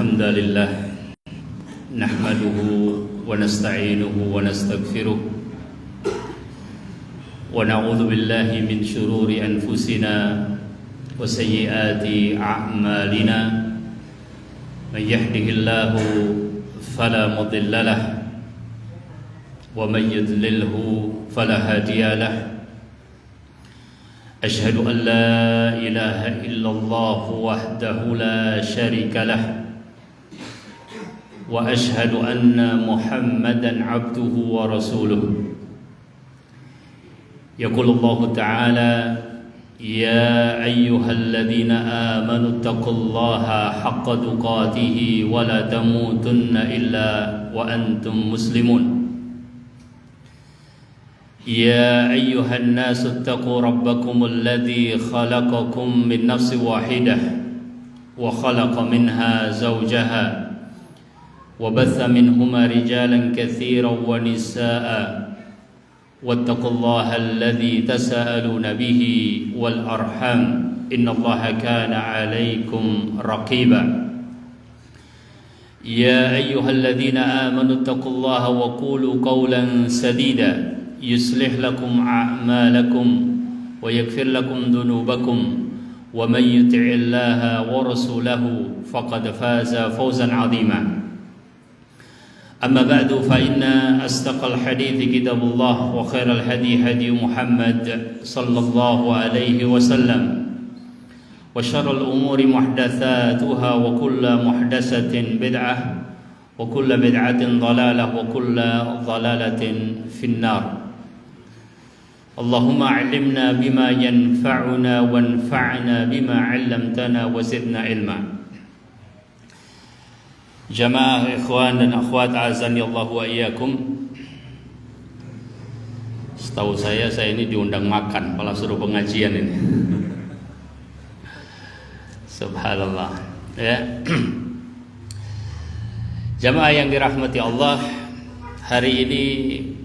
الحمد لله نحمده ونستعينه ونستغفره ونعوذ بالله من شرور أنفسنا وسيئات أعمالنا من يهده الله فلا مضل له ومن يضلله فلا هادي له أشهد أن لا إله إلا الله وحده لا شريك له وأشهد أن محمدا عبده ورسوله يقول الله تعالى يا أيها الذين آمنوا اتقوا الله حق تقاته ولا تموتن إلا وأنتم مسلمون يا أيها الناس اتقوا ربكم الذي خلقكم من نفس واحدة وخلق منها زوجها وبث منهما رجالا كثيرا ونساء واتقوا الله الذي تساءلون به والأرحام إن الله كان عليكم رقيبا يا أيها الذين آمنوا اتقوا الله وقولوا قولا سديدا يصلح لكم أعمالكم ويغفر لكم ذنوبكم ومن يطع الله ورسوله فقد فاز فوزا عظيما أما بعد فإن أصدق الحديث كتاب الله وخير الهدي هدي محمد صلى الله عليه وسلم وشر الأمور محدثاتها وكل محدثة بدعة وكل بدعة ضلالة وكل ضلالة في النار اللهم علمنا بما ينفعنا وانفعنا بما علمتنا وزدنا علما. Jamaah ikhwan dan akhwat azani Allah wa iyyakum. Setahu saya ini diundang makan, malah suruh pengajian ini. Subhanallah. Ya. Jamaah yang dirahmati Allah, hari ini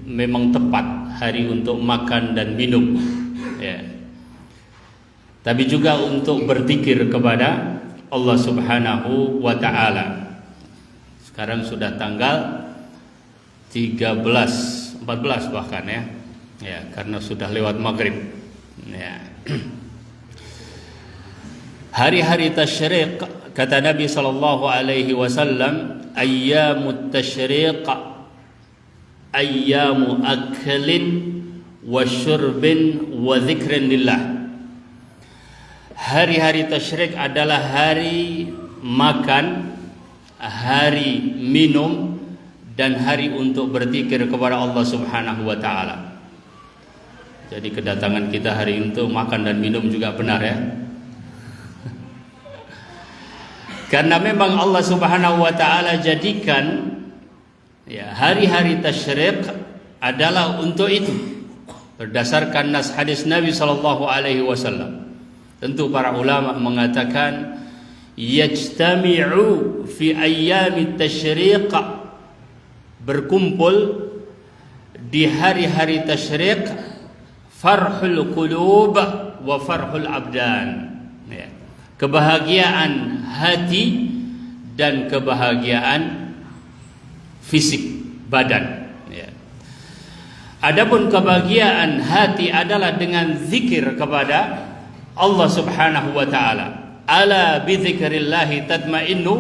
memang tepat hari untuk makan dan minum, ya. Tapi juga untuk berzikir kepada Allah Subhanahu wa taala. Sekarang sudah tanggal 13, 14 bahkan ya. Ya, karena sudah lewat maghrib. Ya. Hari-hari tasyriq, kata Nabi sallallahu alaihi wasallam, ayyamut tasyriq ayyamu aklin wa syurbin wa dzikrin lillah. Hari-hari tasyrik adalah hari makan, hari minum, dan hari untuk berzikir kepada Allah Subhanahu wa taala. Jadi kedatangan kita hari ini untuk makan dan minum juga benar ya. Karena memang Allah Subhanahu wa taala jadikan ya, hari-hari tasyrik adalah untuk itu, berdasarkan nas hadis Nabi sallallahu alaihi wasallam. Tentu para ulama mengatakan yajtami'u fi ayyamit tasyriq, berkumpul di hari-hari tasyrik farhul qulub wa farhul abdan, ya, kebahagiaan hati dan kebahagiaan fisik badan, ya. Adapun kebahagiaan hati adalah dengan zikir kepada Allah Subhanahu wa taala. Ala bi dzikrillah tatmainnu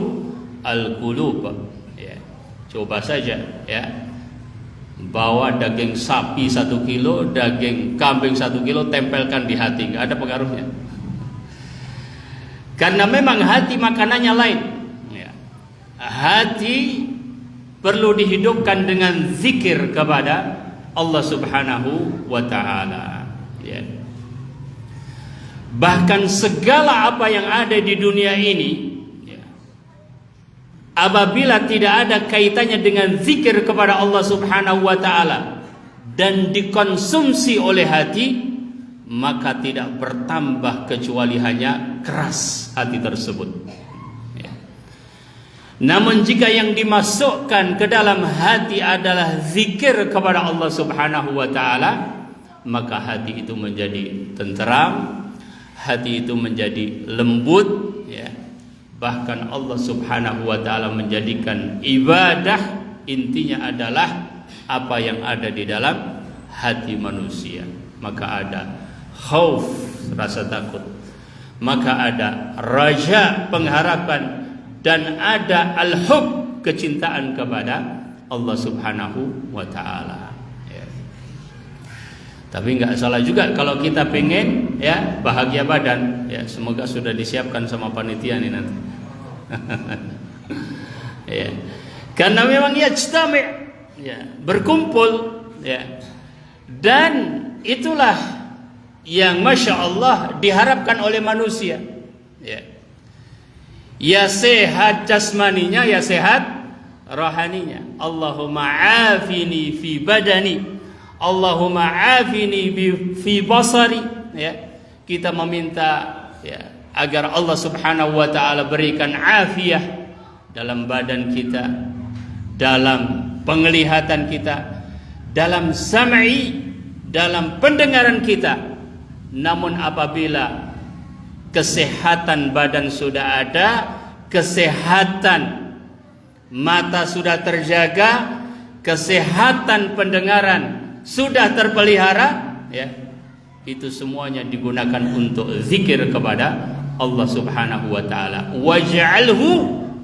al-qulub. Ya. Coba saja ya. Bawa daging sapi 1 kilo, daging kambing 1 kilo, tempelkan di hati, enggak ada pengaruhnya. Karena memang hati makanannya lain, ya. Hati perlu dihidupkan dengan zikir kepada Allah Subhanahu wa taala, ya. Bahkan segala apa yang ada di dunia ini, ya, apabila tidak ada kaitannya dengan zikir kepada Allah Subhanahu wa taala dan dikonsumsi oleh hati, maka tidak bertambah kecuali hanya keras hati tersebut. Namun jika yang dimasukkan ke dalam hati adalah zikir kepada Allah Subhanahu wa taala, maka hati itu menjadi tenteram, hati itu menjadi lembut, ya, Bahkan Allah Subhanahu wa taala menjadikan ibadah intinya adalah apa yang ada di dalam hati manusia. Maka ada khauf, rasa takut. Maka ada raja, pengharapan, dan ada al-hub, kecintaan kepada Allah Subhanahu wa taala. Tapi nggak salah juga kalau kita pengen ya bahagia badan, ya semoga sudah disiapkan sama panitia nih nanti. Ya. Karena memang yajtami', ya, berkumpul, ya. Dan itulah yang masya Allah diharapkan oleh manusia. Ya. Ya sehat jasmaninya, ya sehat rohaninya. Allahumma afini fi badani, Allahumma afini fi basari, ya. Kita meminta ya agar Allah Subhanahu wa taala berikan afiyah dalam badan kita, dalam penglihatan kita, dalam sam'i, dalam pendengaran kita. Namun apabila kesehatan badan sudah ada, kesehatan mata sudah terjaga, kesehatan pendengaran sudah terpelihara, ya, itu semuanya digunakan untuk zikir kepada Allah Subhanahu wa taala. Waj'alhu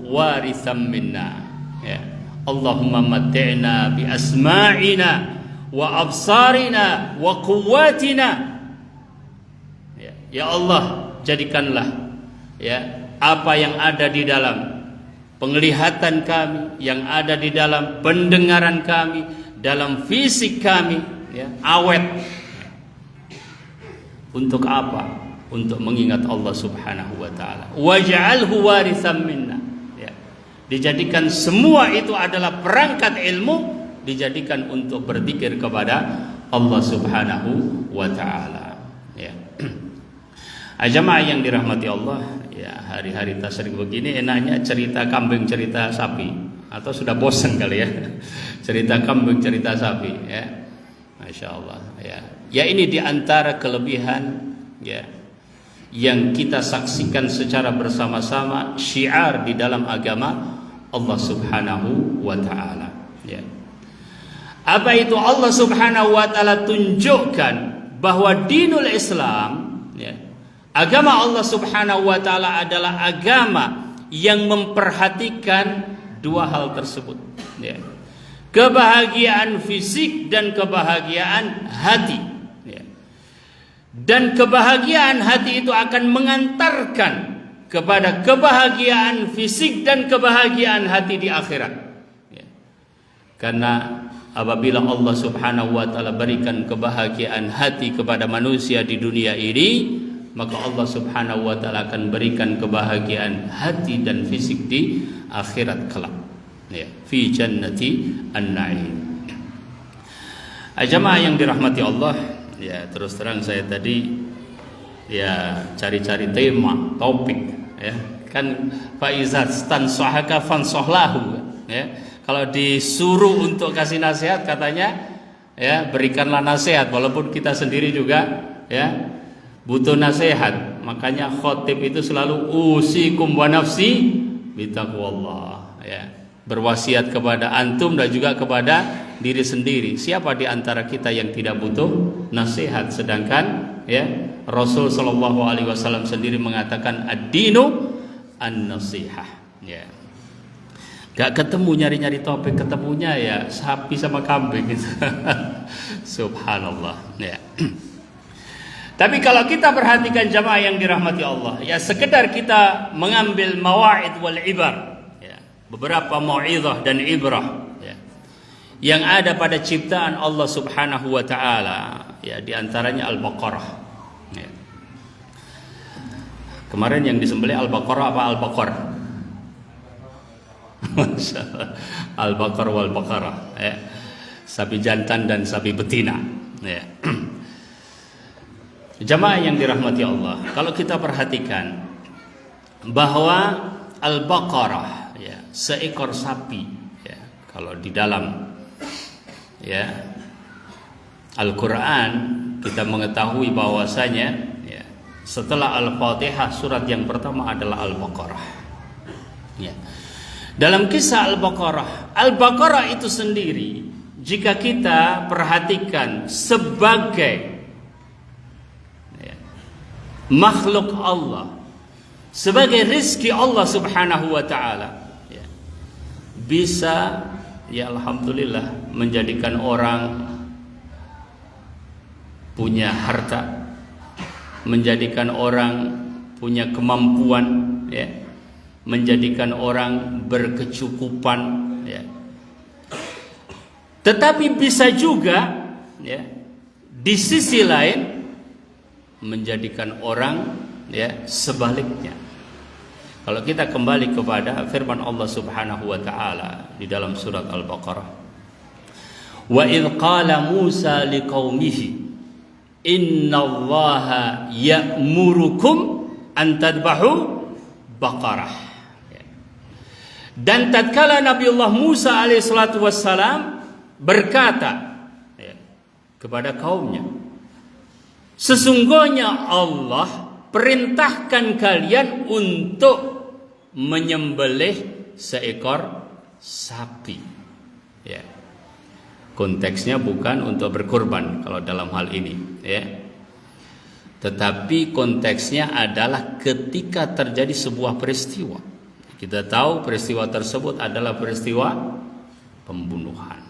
warisam minna, ya. Allahumma matti'na bi asma'ina wa absarina wa quwwatina. Ya Allah, jadikanlah ya apa yang ada di dalam penglihatan kami, yang ada di dalam pendengaran kami, dalam fisik kami, ya, awet. Untuk apa? Untuk mengingat Allah Subhanahu wa taala. Waj'alhu warisam minna, ya. Dijadikan semua itu adalah perangkat ilmu, dijadikan untuk berzikir kepada Allah Subhanahu wa taala, ya. Jamaah yang dirahmati Allah, ya, hari-hari tasyrik begini enaknya cerita kambing, cerita sapi, atau sudah bosan kali ya cerita kambing, cerita sapi, ya. Masya Allah, ya. Ya ini diantara kelebihan, ya, yang kita saksikan secara bersama-sama, syiar di dalam agama Allah Subhanahu wa taala, ya. Apa itu? Allah Subhanahu wa taala tunjukkan bahwa dinul Islam, ya, agama Allah Subhanahu wa taala adalah agama yang memperhatikan dua hal tersebut, ya. Kebahagiaan fisik dan kebahagiaan hati, ya. Dan kebahagiaan hati itu akan mengantarkan kepada kebahagiaan fisik dan kebahagiaan hati di akhirat, ya. Karena apabila Allah Subhanahu wa taala berikan kebahagiaan hati kepada manusia di dunia ini, maka Allah Subhanahu wa taala akan berikan kebahagiaan hati dan fisik di akhirat kelak, ya, fi jannati an-na'im. Jamaah yang dirahmati Allah, ya, terus terang saya tadi ya cari-cari tema, topik, ya. Kan faiza stansahaka fansahlahu, ya. Kalau disuruh untuk kasih nasihat katanya, ya, berikanlah nasihat, walaupun kita sendiri juga, ya, butuh nasihat. Makanya khotib itu selalu usikum wa nafsi bitaqwallah, ya, berwasiat kepada antum dan juga kepada diri sendiri. Siapa di antara kita yang tidak butuh nasihat? Sedangkan, ya, Rasul sallallahu alaihi wasallam sendiri mengatakan ad-dinu an-nasihah, ya. Gak ketemu nyari-nyari topik, ketemunya ya sapi sama kambing gitu. Subhanallah, ya. Tapi kalau kita perhatikan jamaah yang dirahmati Allah, ya, sekedar kita mengambil mawa'id wal ibar, ya, beberapa mau'izah dan ibrah, ya, yang ada pada ciptaan Allah Subhanahu wa taala, ya, di antaranya Al-Baqarah, ya. Kemarin yang disembelih Al-Baqarah apa Al-Baqar? Al-Baqar wal Baqarah, ya. Sapi jantan dan sapi betina, ya. Jamaah yang dirahmati Allah, kalau kita perhatikan bahwa Al-Baqarah, ya, seekor sapi, ya, kalau di dalam, ya, Al-Quran kita mengetahui bahwasanya, ya, setelah Al-Fatihah surat yang pertama adalah Al-Baqarah, Ya. Dalam kisah Al-Baqarah itu sendiri, jika kita perhatikan sebagai makhluk Allah, sebagai rizki Allah subhanahu wa ta'ala, bisa alhamdulillah menjadikan orang punya harta, menjadikan orang punya kemampuan, menjadikan orang berkecukupan, tetapi bisa juga di sisi lain menjadikan orang sebaliknya. Kalau kita kembali kepada firman Allah Subhanahu wa taala di dalam surat Al-Baqarah, wa idz qala Musa liqaumihi innallaha ya'murukum an tadbahu baqarah. Dan tatkala Nabiullah Musa alaihissalatu wassalam berkata kepada kaumnya, sesungguhnya Allah perintahkan kalian untuk menyembelih seekor sapi. Konteksnya bukan untuk berkorban kalau dalam hal ini, tetapi konteksnya adalah ketika terjadi sebuah peristiwa. Kita tahu peristiwa tersebut adalah peristiwa pembunuhan.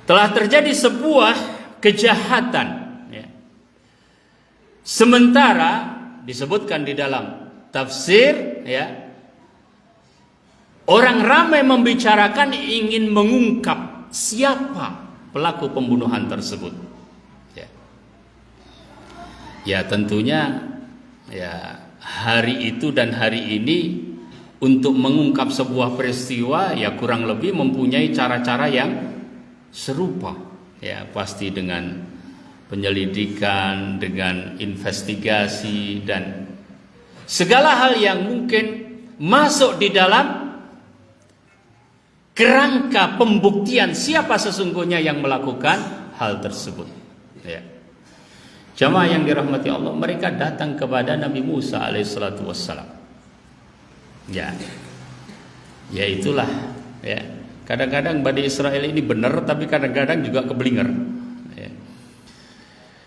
Telah terjadi sebuah kejahatan. Sementara disebutkan di dalam tafsir, orang ramai membicarakan ingin mengungkap siapa pelaku pembunuhan tersebut. Tentunya hari itu dan hari ini untuk mengungkap sebuah peristiwa kurang lebih mempunyai cara-cara yang serupa, pasti dengan penyelidikan, dengan investigasi dan segala hal yang mungkin masuk di dalam kerangka pembuktian siapa sesungguhnya yang melakukan hal tersebut. Jamaah yang dirahmati Allah, mereka datang kepada Nabi Musa alaihissalatu wassalam. Itulah. Kadang-kadang Bani Israel ini benar, tapi kadang-kadang juga keblinger.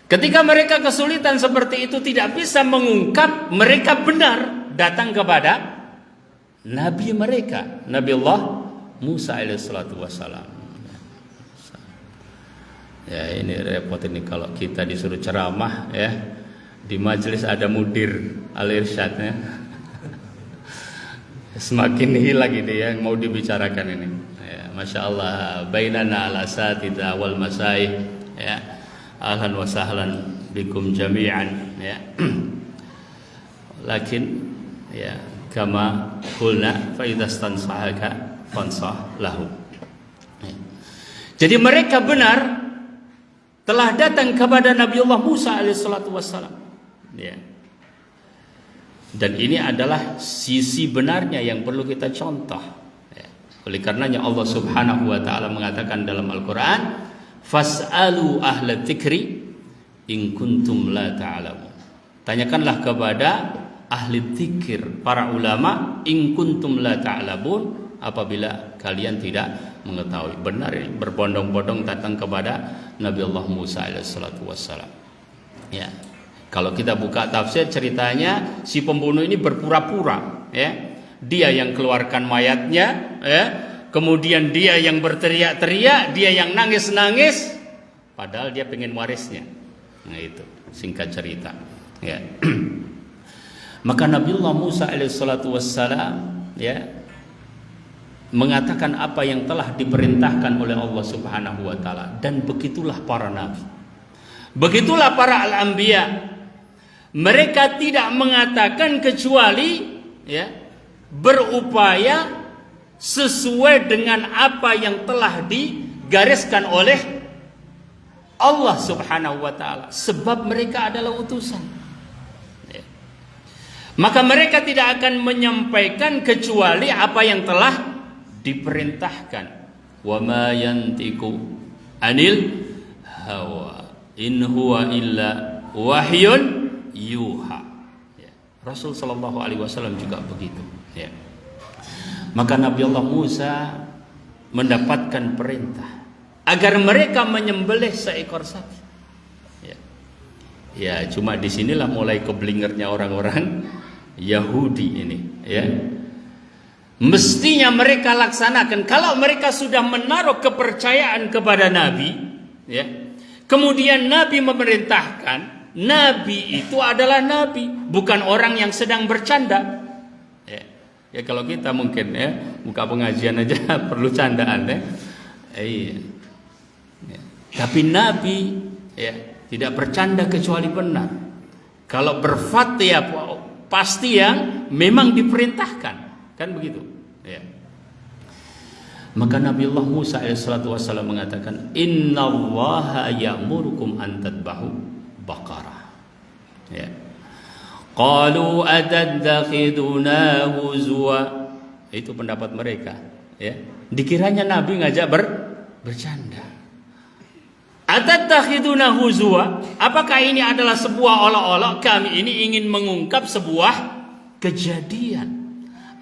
Ketika mereka kesulitan seperti itu, tidak bisa mengungkap, mereka benar datang kepada Nabi mereka, Nabiullah Musa alaihissalatu wassalam. Ini repot ini kalau kita disuruh ceramah di majelis ada mudir al-irsyadnya. Semakin hilang ini yang mau dibicarakan ini. Masya Allah, bainana al-asatidha wal masaih. Ahlan wa sahlan bikum jami'an. Lakin kama qulna fa idza stansahaka fansah lahu. Jadi mereka benar telah datang kepada Nabiullah Musa alaihissalatu wassalam. Dan ini adalah sisi benarnya yang perlu kita contoh. Oleh karenanya Allah Subhanahu wa taala mengatakan dalam Al-Qur'an, fas'alu ahla dzikri in kuntum la ta'lamun. Tanyakanlah kepada ahli dzikir, para ulama, in kuntum la ta'lamun, apabila kalian tidak mengetahui. Benar ini, berbondong-bondong datang kepada Nabi Allah Musa alaihissalatu wassalam. Kalau kita buka tafsir, ceritanya si pembunuh ini berpura-pura, dia yang keluarkan mayatnya, kemudian dia yang berteriak-teriak, dia yang nangis-nangis, padahal dia pengen warisnya. Itu singkat cerita. Maka Nabi Allah Musa alaihissalatu wassalam mengatakan apa yang telah diperintahkan oleh Allah Subhanahu wa taala, dan begitulah para nabi, begitulah para al-anbiya. Mereka tidak mengatakan kecuali berupaya sesuai dengan apa yang telah digariskan oleh Allah Subhanahu wa taala, sebab mereka adalah utusan. Maka mereka tidak akan menyampaikan kecuali apa yang telah diperintahkan. Wa ma yantiqu anil hawa in huwa illa wahyun yuha. Rasul sallallahu alaihi wasallam juga begitu, ya. Maka Nabi Allah Musa mendapatkan perintah agar mereka menyembelih seekor sapi. Ya, cuma disinilah mulai keblingernya orang-orang Yahudi ini, ya. Mestinya mereka laksanakan kalau mereka sudah menaruh kepercayaan kepada Nabi, ya. Kemudian Nabi memerintahkan, Nabi itu adalah Nabi, bukan orang yang sedang bercanda. Ya kalau kita mungkin ya buka pengajian aja perlu candaan ya. Iya. Ya. Tapi Nabi ya tidak bercanda kecuali benar. Kalau berfatwa pasti yang memang diperintahkan, kan begitu. Ya. Maka Nabi Allah Musa alaihissalam mengatakan, Innallaha ya'murukum an tadbahu baqarah. Ya. Qalu atattakhiduna huzwa. Itu pendapat mereka, ya. Dikiranya Nabi ngajak bercanda. Atattakhiduna huzwa? Apakah ini adalah sebuah olok-olok? Kami ini ingin mengungkap sebuah kejadian.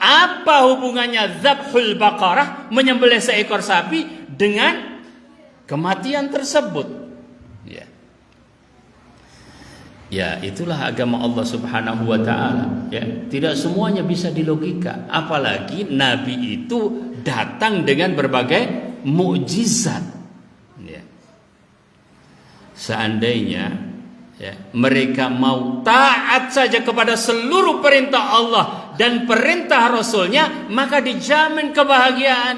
Apa hubungannya dzabhul baqarah, menyembelih seekor sapi, dengan kematian tersebut? Ya, itulah agama Allah Subhanahu wa taala, ya. Tidak semuanya bisa dilogika, apalagi Nabi itu datang dengan berbagai mukjizat. Ya. Seandainya ya, mereka mau taat saja kepada seluruh perintah Allah dan perintah Rasulnya, maka dijamin kebahagiaan.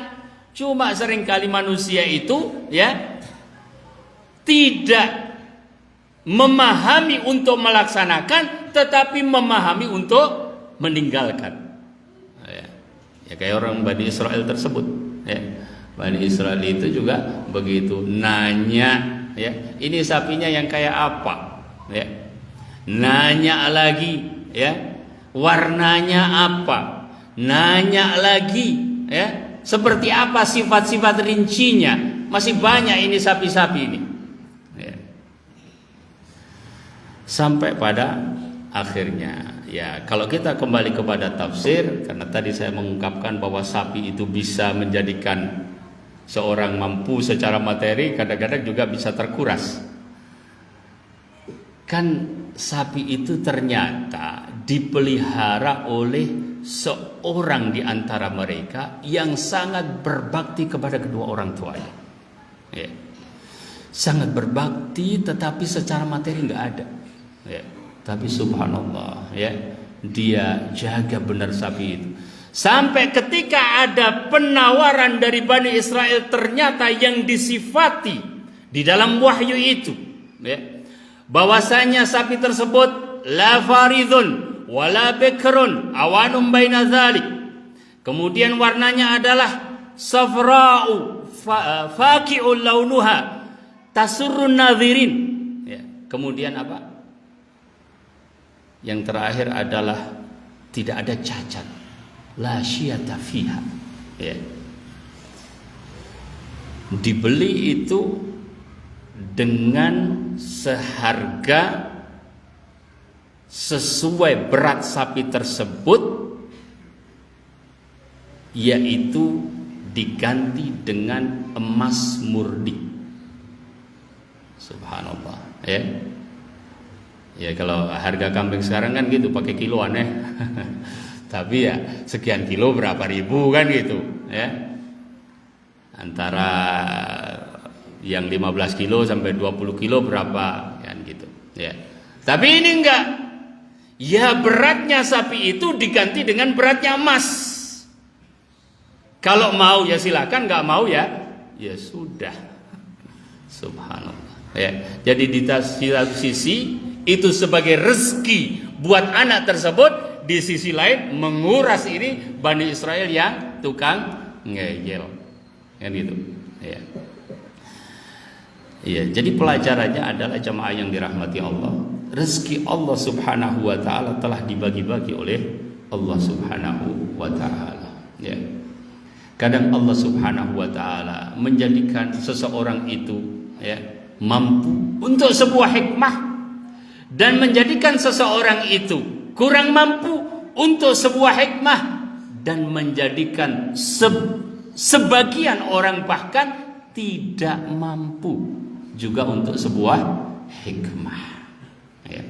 Cuma seringkali manusia itu ya tidak memahami untuk melaksanakan, tetapi memahami untuk meninggalkan. Ya kayak orang Bani Israel tersebut. Ya. Bani Israel itu juga begitu, nanya, ya, ini sapinya yang kayak apa? Ya. Nanya lagi, ya, warnanya apa? Nanya lagi, ya, seperti apa sifat-sifat rincinya? Masih banyak ini sapi-sapi ini. Sampai pada akhirnya, ya, kalau kita kembali kepada tafsir, karena tadi saya mengungkapkan bahwa sapi itu bisa menjadikan seorang mampu secara materi, kadang-kadang juga bisa terkuras. Kan sapi itu ternyata dipelihara oleh seorang di antara mereka yang sangat berbakti kepada kedua orang tuanya. Ya. Sangat berbakti, tetapi secara materi nggak ada. Ya, tapi subhanallah, ya, dia jaga benar sapi itu. Sampai ketika ada penawaran dari Bani Israel, ternyata yang disifati di dalam wahyu itu, ya, bahwasanya sapi tersebut la faridun wala bikrun awanum baina dzalik. Kemudian warnanya adalah safra'u faqi'ul launuha tasurrun nadhirin. Ya, kemudian apa? Yang terakhir adalah tidak ada cacat, la syiyata fiha. Ya. Dibeli itu dengan seharga sesuai berat sapi tersebut, yaitu diganti dengan emas murni. Subhanallah, ya. Ya kalau harga kambing sekarang kan gitu, pakai kiloan ya. Tapi ya sekian kilo berapa ribu kan gitu, ya. Antara yang 15 kilo sampai 20 kilo berapa kan gitu, ya. Tapi ini enggak. Ya beratnya sapi itu diganti dengan beratnya emas. Kalau mau ya silakan, enggak mau ya sudah. Subhanallah. Ya. Jadi di satu sisi itu sebagai rezeki buat anak tersebut, di sisi lain menguras ini Bani Israel yang tukang ngeyel, kan gitu. Ya. Ya, jadi pelajarannya adalah jemaah yang dirahmati Allah, rezeki Allah Subhanahu wa taala telah dibagi-bagi oleh Allah Subhanahu wa taala. Ya. Kadang Allah Subhanahu wa taala menjadikan seseorang itu ya mampu untuk sebuah hikmah, dan menjadikan seseorang itu kurang mampu untuk sebuah hikmah, dan menjadikan sebagian orang bahkan tidak mampu juga untuk sebuah hikmah. Ya.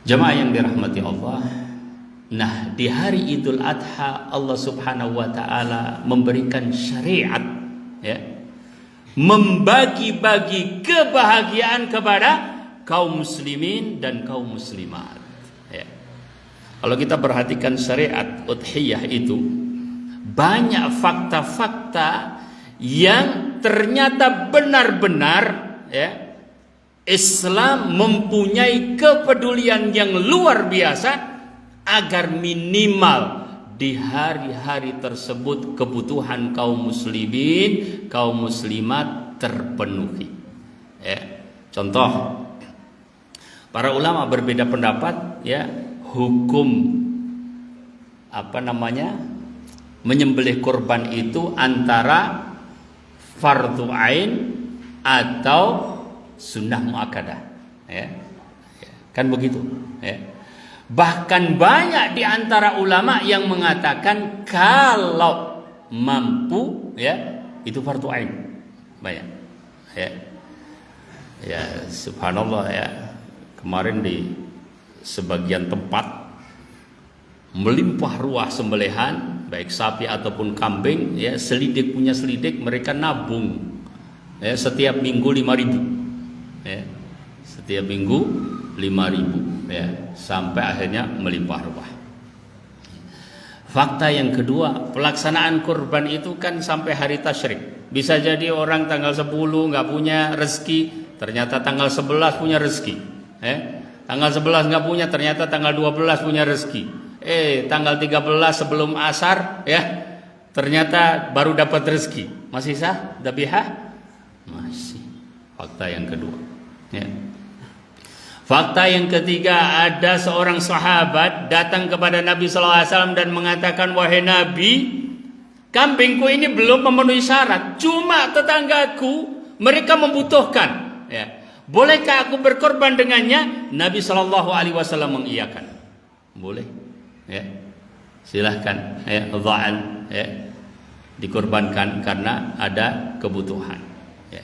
Jemaah yang dirahmati Allah, nah di hari Idul Adha Allah Subhanahu wa taala memberikan syariat, ya, membagi-bagi kebahagiaan kepada kaum muslimin dan kaum muslimat. Ya. Kalau kita perhatikan syariat udhiyah itu banyak fakta-fakta yang ternyata benar-benar, ya, Islam mempunyai kepedulian yang luar biasa agar minimal di hari-hari tersebut kebutuhan kaum muslimin, kaum muslimat terpenuhi. Ya. Contoh, para ulama berbeda pendapat, ya, hukum menyembelih kurban itu antara fardu ain atau sunnah muakkadah, ya. Kan begitu, ya. Bahkan banyak di antara ulama yang mengatakan kalau mampu, ya, itu fardu ain. Banyak, ya. Ya, subhanallah, ya. Kemarin di sebagian tempat melimpah ruah sembelihan baik sapi ataupun kambing, ya, selidik punya selidik mereka nabung, ya, setiap minggu 5.000, ya, setiap minggu 5.000, ya, sampai akhirnya melimpah ruah. Fakta yang kedua, pelaksanaan kurban itu kan sampai hari tasyrik. Bisa jadi orang tanggal 10 nggak punya rezeki, ternyata tanggal 11 punya rezeki. Tanggal 11 nggak punya, ternyata tanggal 12 punya rezeki. Tanggal 13 sebelum asar, ya, ternyata baru dapat rezeki. Masih sah dzabihah? Masih. Fakta yang kedua, ya. Fakta yang ketiga, ada seorang sahabat datang kepada Nabi SAW dan mengatakan, wahai Nabi, kambingku ini belum memenuhi syarat, cuma tetanggaku mereka membutuhkan, ya. Bolehkah aku berkorban dengannya? Nabi SAW mengiyakan. Boleh, ya. Silahkan, ya, dha'an, ya, dikorbankan karena ada kebutuhan, ya.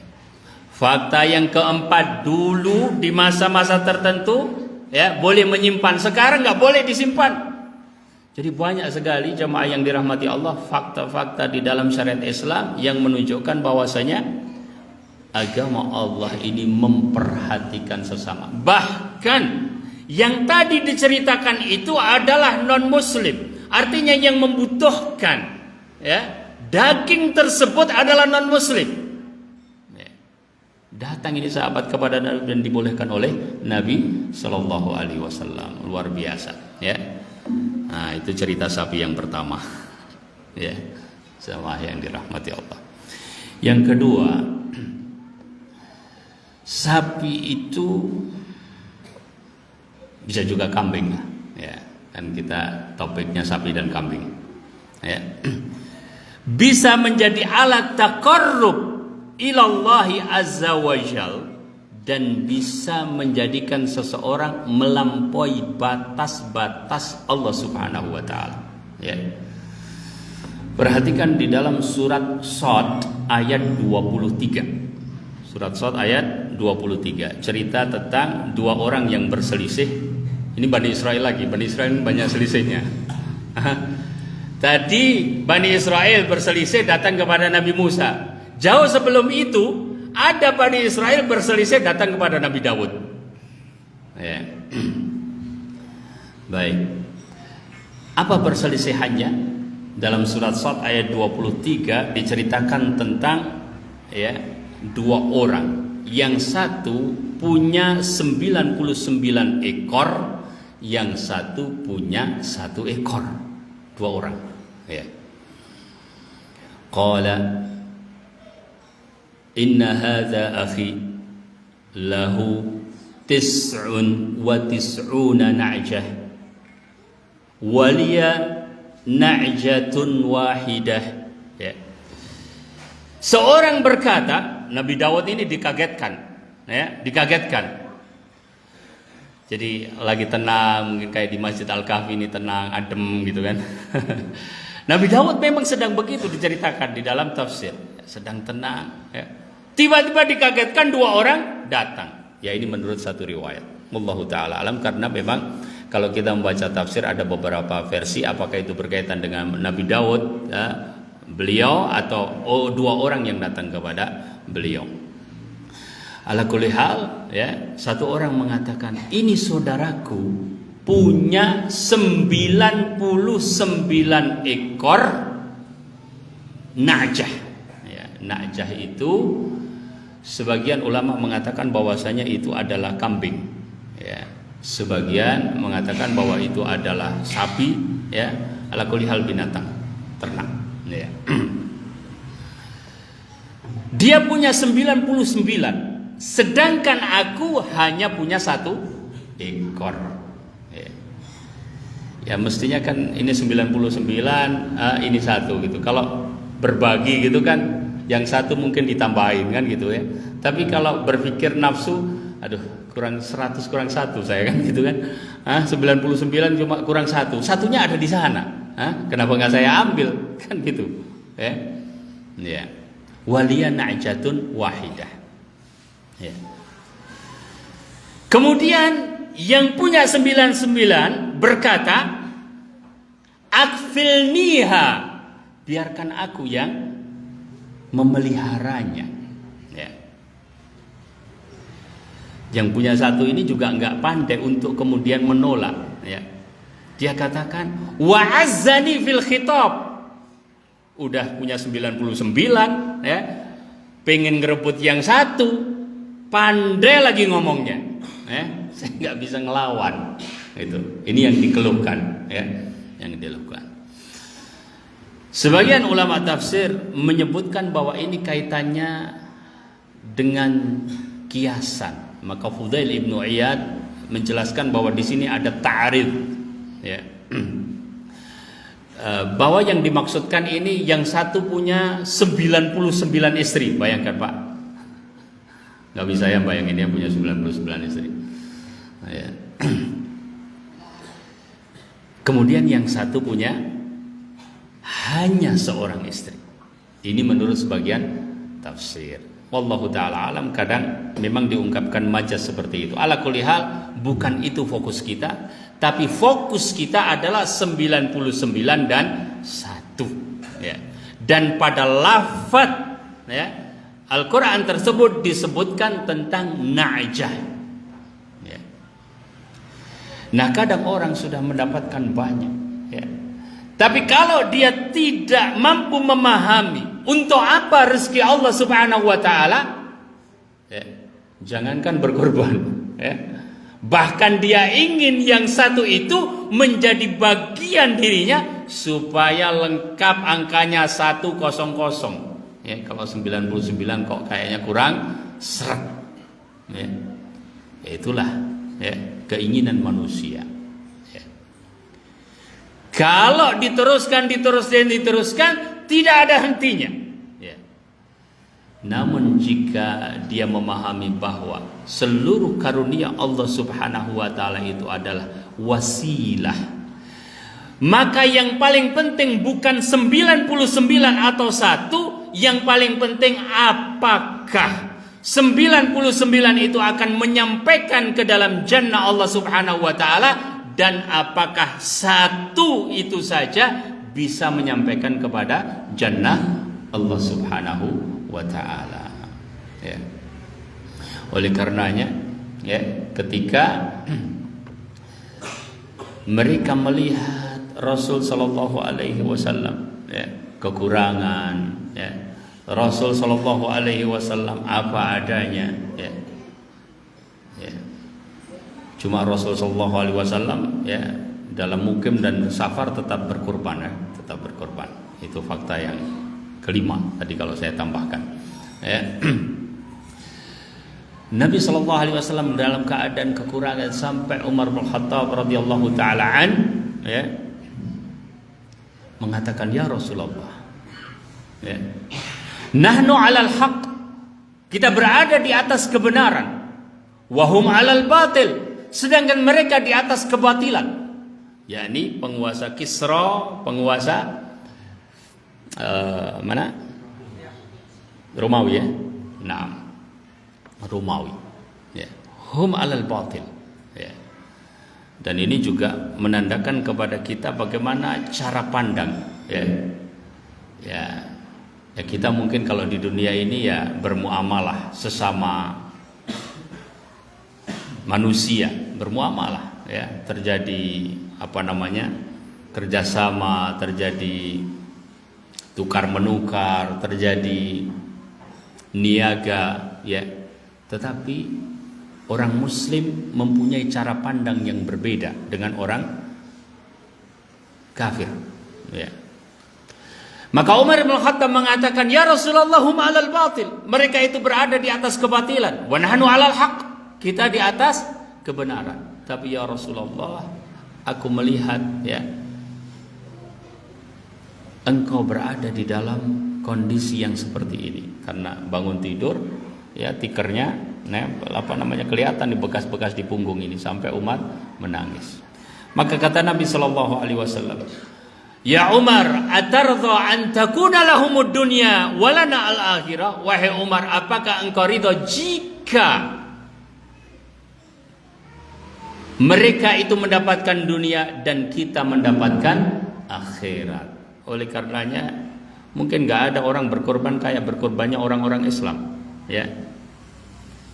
Fakta yang keempat, dulu di masa-masa tertentu, ya, boleh menyimpan, sekarang nggak boleh disimpan. Jadi banyak sekali jemaah yang dirahmati Allah fakta-fakta di dalam syariat Islam yang menunjukkan bahwasanya agama Allah ini memperhatikan sesama. Bahkan yang tadi diceritakan itu adalah non-muslim. Artinya yang membutuhkan, ya, daging tersebut adalah non-muslim. Ya. Datang ini sahabat kepada Nabi dan dibolehkan oleh Nabi Shallallahu Alaihi Wasallam. Luar biasa, ya. Nah, itu cerita sapi yang pertama, ya, sama yang dirahmati Allah. Yang kedua, sapi itu bisa juga kambing, ya. Kan kita topiknya sapi dan kambing, ya. Bisa menjadi alat taqarrub ilallahi azza wajal dan bisa menjadikan seseorang melampaui batas-batas Allah Subhanahu wa taala, ya. Perhatikan di dalam surat Shad ayat 23. Surat Shad ayat 23, cerita tentang dua orang yang berselisih. Ini Bani Israel lagi. Bani Israel banyak selisihnya. Tadi Bani Israel berselisih datang kepada Nabi Musa. Jauh sebelum itu ada Bani Israel berselisih datang kepada Nabi Daud, ya. Baik. Apa perselisihannya? Dalam surat Shad ayat 23 diceritakan tentang, ya, dua orang. Yang satu punya 99 ekor, yang satu punya 1 ekor. Dua orang, ya. Qala inna hadza akhi lahu 99 na'jah wa liya na'jatun wahidah, ya. Seorang berkata, Nabi Daud ini dikagetkan, ya, dikagetkan. Jadi lagi tenang, mungkin kayak di Masjid Al-Kahfi ini tenang, adem gitu kan. Nabi Daud memang sedang begitu diceritakan di dalam tafsir, sedang tenang. Ya. Tiba-tiba dikagetkan 2 orang datang. Ya ini menurut satu riwayat. Wallahu taala alam, karena memang kalau kita membaca tafsir ada beberapa versi apakah itu berkaitan dengan Nabi Daud, ya, beliau atau 2 orang yang datang kepada beliau. Ala kulli hal, ya, satu orang mengatakan, ini saudaraku punya 99 ekor najah. Ya, najah itu sebagian ulama mengatakan bahwasanya itu adalah kambing. Ya, sebagian mengatakan bahwa itu adalah sapi. Ya, ala kulli hal binatang ternak. Ya. Dia punya 99. Sedangkan aku hanya punya 1 ekor. Ya mestinya kan ini 99, ini 1 gitu. Kalau berbagi gitu kan, yang 1 mungkin ditambahin kan gitu ya. Tapi kalau berpikir nafsu, aduh kurang 100 kurang 1 saya kan gitu kan. 99 cuma kurang 1. Satunya ada di sana. Kenapa nggak saya ambil kan gitu? Ya. Waliya na'jatun wahidah. Ya. Kemudian yang punya 99 berkata, akfilniha, biarkan aku yang memeliharanya. Ya. Yang punya 1 ini juga nggak pandai untuk kemudian menolak. Ya. Dia katakan, wa'azzani fil khitab. Udah punya 99, ya, pengen ngerebut yang 1. Pandai lagi ngomongnya, saya nggak bisa ngelawan. Itu, ini yang dikeluhkan, ya, yang dikeluhkan. Sebagian ulama tafsir menyebutkan bahwa ini kaitannya dengan kiasan. Maka Fudail ibnu Iyad menjelaskan bahwa di sini ada ta'rid, ya, bahwa yang dimaksudkan ini yang 1 punya 99 istri. Bayangkan Pak. Gak bisa ya bayangin dia punya 99 istri. Ya. Kemudian yang 1 punya hanya 1 istri. Ini menurut sebagian tafsir. Wallahu ta'ala alam, kadang memang diungkapkan majaz seperti itu. Ala kulli hal, bukan itu fokus kita, tapi fokus kita adalah 99 dan 1. Ya. Dan pada lafaz, ya, Al-Quran tersebut disebutkan tentang na'jah. Ya. Nah kadang orang sudah mendapatkan banyak, ya. Tapi kalau dia tidak mampu memahami untuk apa rezeki Allah Subhanahu wa ta'ala, ya, jangankan berkorban, ya, bahkan dia ingin yang 1 itu menjadi bagian dirinya supaya lengkap angkanya 100. Ya, kalau 99 kok kayaknya kurang seret. Ya. Itulah, ya, keinginan manusia. Ya. Kalau diteruskan tidak ada hentinya. Ya. Namun jika dia memahami bahwa seluruh karunia Allah Subhanahu wa ta'ala itu adalah wasilah, maka yang paling penting bukan 99 atau 1, yang paling penting apakah 99 itu akan menyampaikan ke dalam jannah Allah Subhanahu wa ta'ala, dan apakah 1 itu saja bisa menyampaikan kepada jannah Allah Subhanahu wa ta'ala. Ya. Oleh karenanya, ya, ketika mereka melihat Rasul sallallahu alaihi wasallam, ya, kekurangan, ya, Rasul sallallahu alaihi wasallam apa adanya, ya. Ya. Cuma Rasul sallallahu alaihi wasallam, ya, dalam mukim dan safar tetap berkorban, ya, tetap berkorban. Itu fakta yang kelima tadi kalau saya tambahkan, ya. Nabi sallallahu alaihi wasallam dalam keadaan kekurangan sampai Umar bin Khattab radhiyallahu taala an, ya, mengatakan, ya Rasulullah, ya, nahnu alal haq, kita berada di atas kebenaran, wahum alal batil, sedangkan mereka di atas kebatilan. Yakni penguasa Kisra, penguasa mana? Romawi ya. Nah, Romawi. Ya. Hum alal batil. Ya. Dan ini juga menandakan kepada kita bagaimana cara pandang. Ya. Ya. Ya kita mungkin kalau di dunia ini ya bermuamalah sesama manusia, bermuamalah ya, terjadi kerjasama, terjadi tukar menukar, terjadi niaga ya. Tetapi orang muslim mempunyai cara pandang yang berbeda dengan orang kafir ya. Maka Umar bin Khattab mengatakan, ya Rasulullah hum alal batil, mereka itu berada di atas kebatilan, wa nahnu alal haq, kita di atas kebenaran. Tapi ya Rasulullah, aku melihat ya engkau berada di dalam kondisi yang seperti ini. Karena bangun tidur ya tikernya kelihatan di bekas-bekas di punggung ini, sampai Umar menangis. Maka kata Nabi sallallahu alaihi wasallam, ya Umar, atardha an takuna lahumud dunya wa lana al-akhirah? Wahai Umar, apakah engkau ridha jika mereka itu mendapatkan dunia dan kita mendapatkan akhirat? Oleh karenanya mungkin gak ada orang berkorban kayak berkorbannya orang-orang Islam ya.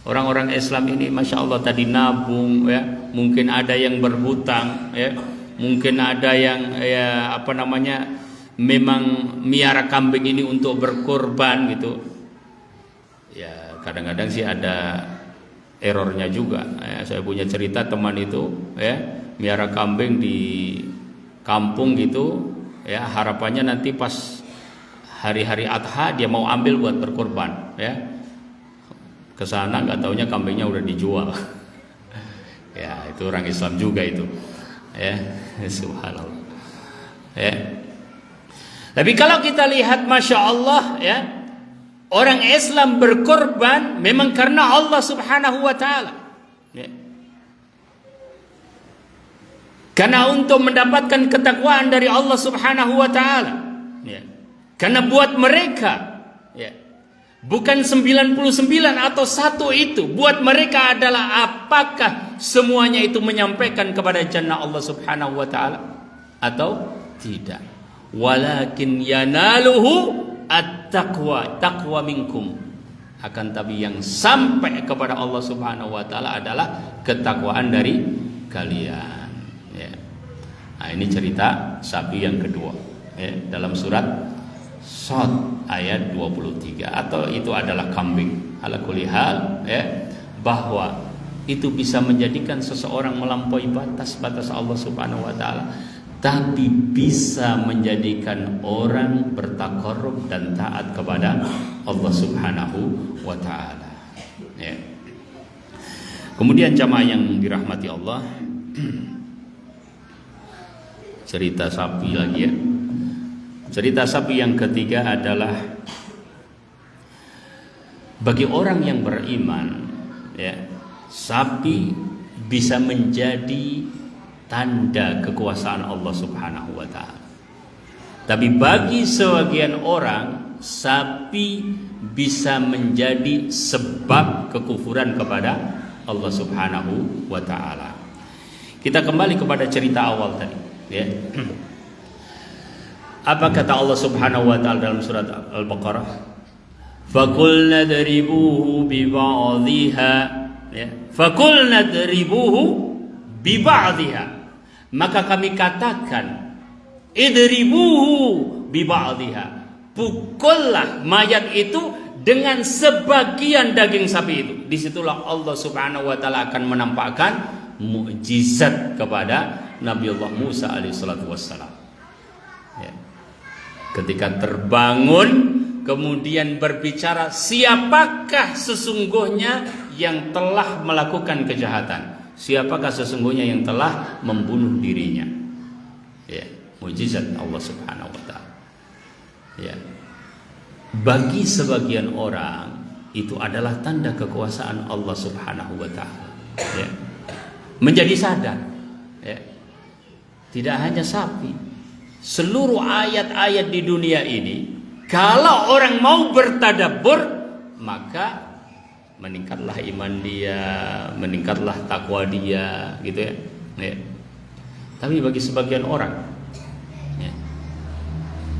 Orang-orang Islam ini Masya Allah tadi nabung ya, mungkin ada yang berhutang ya, mungkin ada yang memang miara kambing ini untuk berkorban gitu ya. Kadang-kadang sih ada errornya juga ya. Saya punya cerita teman itu ya, miara kambing di kampung gitu ya, harapannya nanti pas hari-hari Adha dia mau ambil buat berkorban ya. Kesana nggak taunya kambingnya udah dijual ya. Itu orang Islam juga itu ya, subhanallah ya. Tapi kalau kita lihat Masya Allah ya, orang Islam berkorban memang karena Allah subhanahu wa ta'ala ya. Karena untuk mendapatkan ketakwaan dari Allah subhanahu wa ta'ala ya. Karena buat mereka ya, bukan 99 atau 1 itu, buat mereka adalah apakah semuanya itu menyampaikan kepada jannah Allah subhanahu wa ta'ala atau tidak. Walakin yanaluhu at-taqwa, taqwa minkum. Akan tapi yang sampai kepada Allah subhanahu wa ta'ala adalah ketakwaan dari kalian ya. Nah ini cerita sapi yang kedua ya, dalam surat Shad ayat 23, atau itu adalah kambing. Ala kulli hal ya, bahwa itu bisa menjadikan seseorang melampaui batas-batas Allah subhanahu wa ta'ala, tapi bisa menjadikan orang bertakarrub dan taat kepada Allah subhanahu wa ta'ala ya. Kemudian jamaah yang dirahmati Allah, cerita sapi lagi ya. Cerita sapi yang ketiga adalah bagi orang yang beriman ya, sapi bisa menjadi tanda kekuasaan Allah subhanahu wa ta'ala. Tapi bagi sebagian orang, sapi bisa menjadi sebab kekufuran kepada Allah subhanahu wa ta'ala. Kita kembali kepada cerita awal tadi ya. Apa kata Allah subhanahu wa ta'ala dalam surat Al-Baqarah? Faqulna dribuhu biba'dhiha ya. Faqulna dribuhu biba'dhiha, maka kami katakan idribuhu biba'dhiha, pukullah mayat itu dengan sebagian daging sapi itu. Disitulah Allah subhanahu wa ta'ala akan menampakkan mukjizat kepada Nabiullah Musa alaihissalatu wassalam ya. Ketika terbangun kemudian berbicara, siapakah sesungguhnya yang telah melakukan kejahatan, siapakah sesungguhnya yang telah membunuh dirinya ya. Mukjizat Allah subhanahu wa ta'ala ya. Bagi sebagian orang itu adalah tanda kekuasaan Allah subhanahu wa ta'ala ya. menjadi sadar. Ya. Tidak hanya sapi, seluruh ayat-ayat di dunia ini, kalau orang mau bertadabbur, maka meningkatlah iman dia, meningkatlah takwa dia, gitu ya. Ya. Tapi bagi sebagian orang, ya,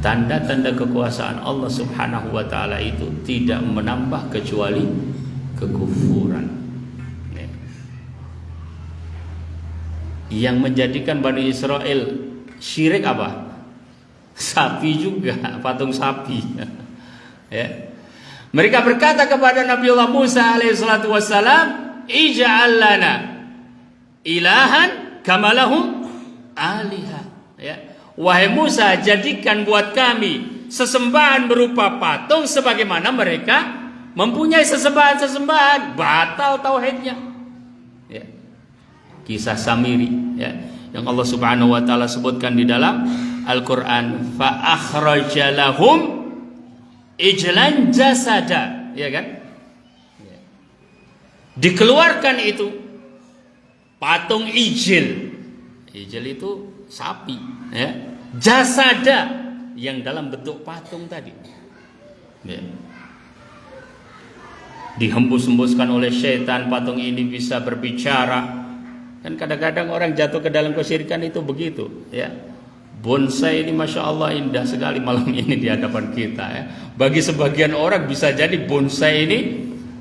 tanda-tanda kekuasaan Allah Subhanahu wa taala itu tidak menambah kecuali kekufuran. Ya. Yang menjadikan Bani Israel syirik apa? Sapi juga, patung sapi. Ya. Mereka berkata kepada Nabiullah Musa alaihissalatu wassalam, ij'al lana ilahan kama lahum aliha. Ya. Wahai Musa, jadikan buat kami sesembahan berupa patung sebagaimana mereka mempunyai sesembahan-sesembahan. Batal tauhidnya. Ya. Kisah Samiri, ya, yang Allah Subhanahu wa taala sebutkan di dalam Al-Qur'an, fa akhraja lahum ijlan jasada, ya kan? Ya. Dikeluarkan itu patung ijil. Ijil itu sapi, ya. Jasada yang dalam bentuk patung tadi. Ya. Dihembus-hembuskan oleh syaitan, patung ini bisa berbicara. Kan kadang-kadang orang jatuh ke dalam kesyirikan itu begitu, ya. Bonsai ini Masya Allah indah sekali malam ini di hadapan kita, ya. Bagi sebagian orang bisa jadi bonsai ini,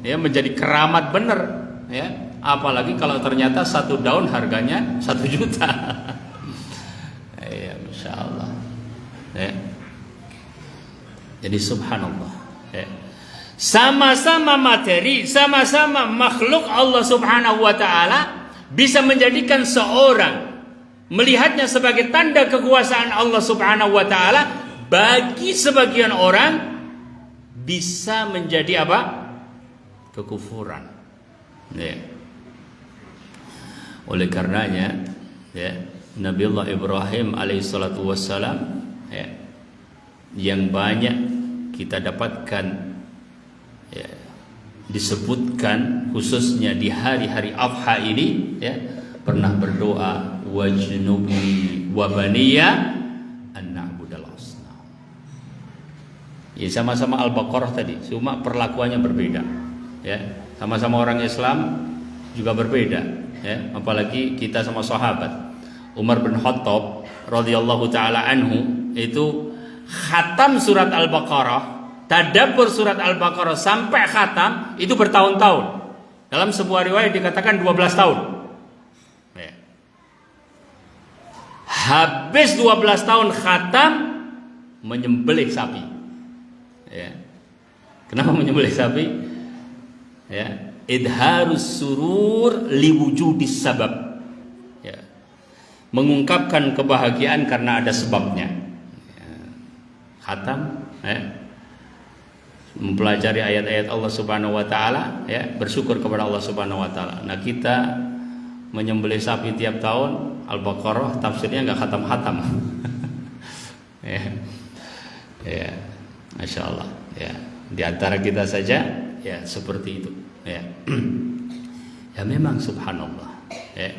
ya, menjadi keramat bener, ya. Apalagi kalau ternyata satu daun harganya 1 juta. Ya, Masya Allah, ya. Jadi subhanallah, ya. Sama-sama materi, sama-sama makhluk Allah Subhanahu wa ta'ala, bisa menjadikan seorang melihatnya sebagai tanda kekuasaan Allah Subhanahu wa ta'ala. Bagi sebagian orang bisa menjadi apa? Kekufuran, ya. Oleh karenanya, ya, Nabiullah Ibrahim alaihissalatu wassalam, ya, yang banyak kita dapatkan, ya, disebutkan khususnya di hari-hari Adha ini, ya, pernah berdoa, wajnubi wa baniya an na'budal asnam. Ya, sama-sama Al-Baqarah tadi, cuma perlakuannya berbeda, ya. Sama-sama orang Islam juga berbeda, ya. Apalagi kita sama sahabat. Umar bin Khattab radhiyallahu taala anhu itu khatam surat Al-Baqarah, tadabbur surat Al-Baqarah sampai khatam itu bertahun-tahun. Dalam sebuah riwayat dikatakan 12 tahun. Ya. Habis 12 tahun khatam menyembelih sapi. Ya. Kenapa menyembelih sapi? Ya, idharus surur liwujudis sabab. Ya. Mengungkapkan kebahagiaan karena ada sebabnya. Ya. Khatam, ya, mempelajari ayat-ayat Allah Subhanahu wa taala, ya, bersyukur kepada Allah Subhanahu wa taala. Nah, kita menyembelih sapi tiap tahun, Al-Baqarah tafsirnya enggak khatam-khatam. Ya. Ya. Masya Allah, ya. Di antara kita saja, ya, seperti itu, ya. Ya, memang subhanallah, ya.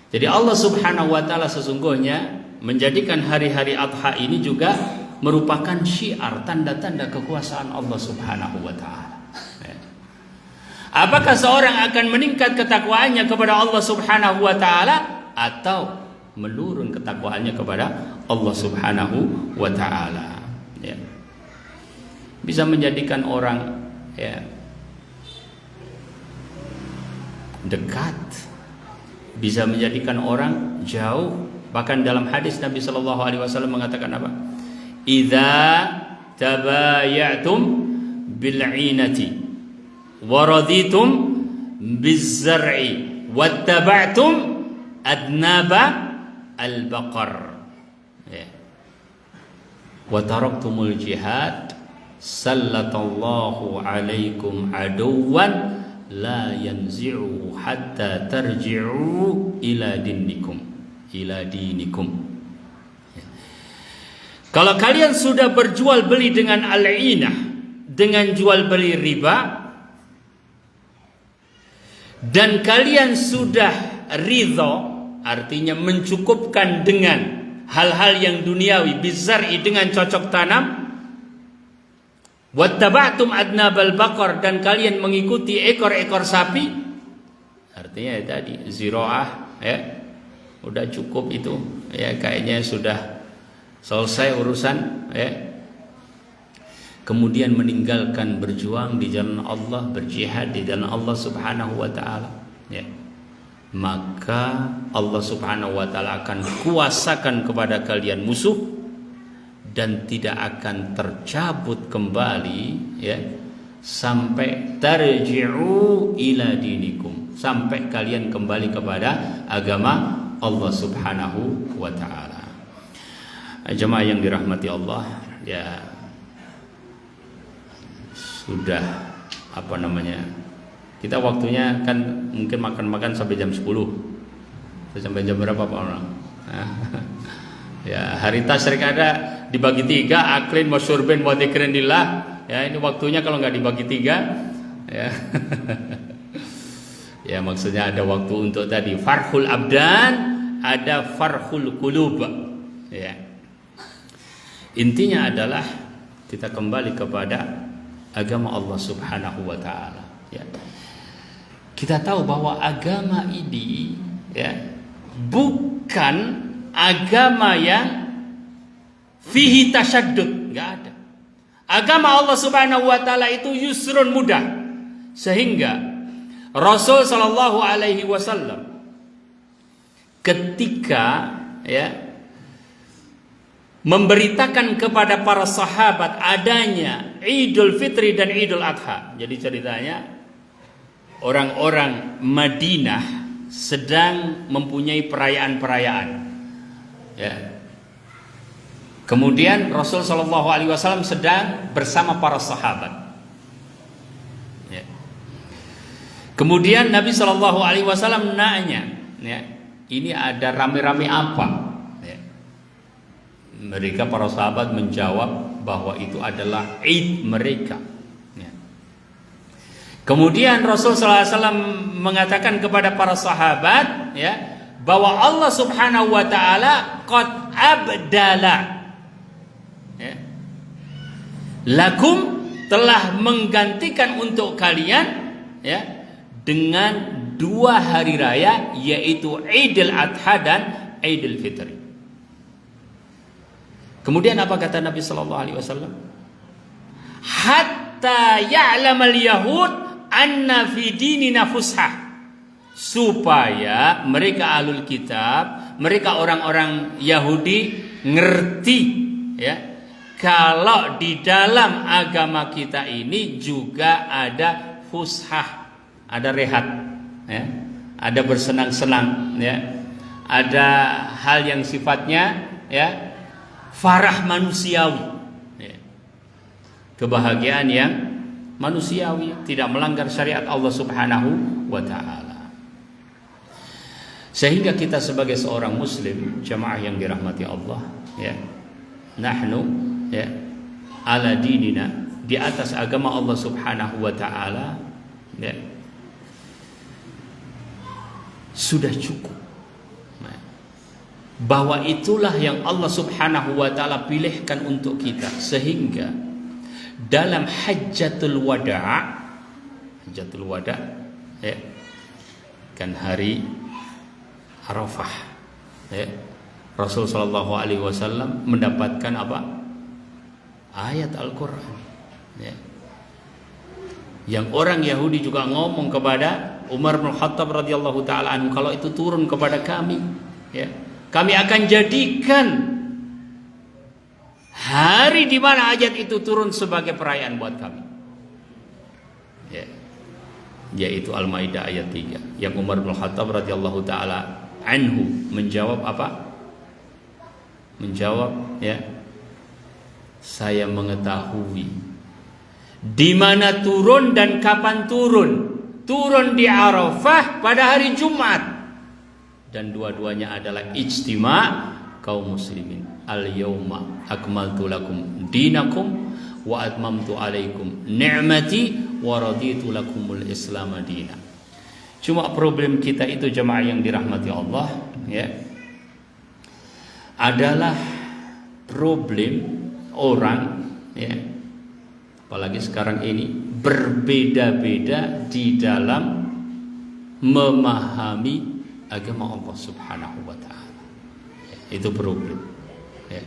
Jadi Allah Subhanahu wa taala sesungguhnya menjadikan hari-hari Adha ini juga merupakan syiar, tanda-tanda kekuasaan Allah Subhanahu wa taala. Ya. Apakah seorang akan meningkat ketakwaannya kepada Allah Subhanahu wa taala atau menurun ketakwaannya kepada Allah Subhanahu wa taala? Ya. Bisa menjadikan orang, ya, dekat, bisa menjadikan orang jauh. Bahkan dalam hadis Nabi sallallahu alaihi wasallam mengatakan apa? Idza tabayatum bil 'inati wa raditum biz zar'i wattaba'tum adnaba al baqar, ya, wa taraktumul jihad sallallahu alaikum aduwan la yanzi'u hatta tarji'u ila dinikum. Kalau kalian sudah berjual beli dengan al-'inah, dengan jual beli riba, dan kalian sudah ridho, artinya mencukupkan dengan hal-hal yang duniawi, bizar'i dengan cocok tanam, wattaba'tum adnabal baqar, dan kalian mengikuti ekor-ekor sapi, artinya ya tadi ziraah, ya udah cukup itu, ya kayaknya sudah selesai urusan, ya. Kemudian meninggalkan berjuang di jalan Allah, berjihad di jalan Allah Subhanahu wa taala, ya. Maka Allah Subhanahu wa taala akan kuasakan kepada kalian musuh dan tidak akan tercabut kembali, ya, sampai tarji'u ila dinikum, sampai kalian kembali kepada agama Allah Subhanahu wa taala. Jemaah yang dirahmati Allah, ya sudah kita waktunya kan mungkin makan-makan sampai jam 10. Sampai jam berapa Pak orang? Ya, hari tasyrik ada dibagi 3, aklin wa syurbin wa dzikrillah. Ya, ini waktunya kalau nggak dibagi 3, ya. Ya, maksudnya ada waktu untuk tadi farhul abdan, ada farhul qulub. Ya. Intinya adalah kita kembali kepada agama Allah Subhanahu wa taala, ya. Kita tahu bahwa agama ini, ya, bukan agama yang fihi tasyaddud, enggak ada. Agama Allah Subhanahu wa taala itu yusrun, mudah. Sehingga Rasul sallallahu alaihi wasallam ketika, ya, memberitakan kepada para sahabat adanya Idul Fitri dan Idul Adha. Jadi ceritanya orang-orang Madinah sedang mempunyai perayaan-perayaan, ya. Kemudian Rasul Shallallahu Alaihi Wasallam sedang bersama para sahabat, ya. Kemudian Nabi Shallallahu Alaihi Wasallam nanya, ya, ini ada rame-rame apa? Mereka para sahabat menjawab bahwa itu adalah Id mereka, ya. Kemudian Rasul SAW mengatakan kepada para sahabat, ya, bahwa Allah Subhanahu wa taala qad abdala, ya, lakum, telah menggantikan untuk kalian, ya, dengan 2 hari raya, yaitu Idul Adha dan Idul Fitri. Kemudian apa kata Nabi Sallallahu Alaihi Wasallam? Hatta ya'lamal yahud anna fi dinina fushah, supaya mereka ahlul kitab, mereka orang-orang Yahudi ngerti, ya, kalau di dalam agama kita ini juga ada fushah, ada rehat, ya, ada bersenang-senang, ya, ada hal yang sifatnya, ya, farah manusiawi, ya, kebahagiaan yang manusiawi, tidak melanggar syariat Allah Subhanahu wa taala. Sehingga kita sebagai seorang muslim, jamaah yang dirahmati Allah, ya, nahnu, ya, ala dinina, di atas agama Allah Subhanahu wa taala, ya, sudah cukup. Bahwa itulah yang Allah Subhanahu wa taala pilihkan untuk kita, sehingga dalam hajjatul wada', ya, kan hari Arafah, ya, Rasul sallallahu alaihi wasallam mendapatkan apa? Ayat Al-Qur'an, ya. Yang orang Yahudi juga ngomong kepada Umar bin Khattab radhiyallahu taala anhu, kalau itu turun kepada kami, ya, kami akan jadikan hari di mana ayat itu turun sebagai perayaan buat kami, ya, yaitu Al-Maidah ayat 3, yang Umar bin Khattab radhiyallahu taala anhu menjawab apa? Menjawab, ya, saya mengetahui di mana turun dan kapan turun. Turun di Arafah pada hari Jumat, dan dua-duanya adalah ijtima' kaum muslimin. Al-yawma akmaltu lakum dinakum wa atmamtu alaikum ni'mati wa raditu lakumul islam madina. Cuma problem kita itu jemaah yang dirahmati Allah, ya, adalah problem orang, ya, apalagi sekarang ini berbeda-beda di dalam memahami agama Allah Subhanahu wa taala. Itu problem, ya.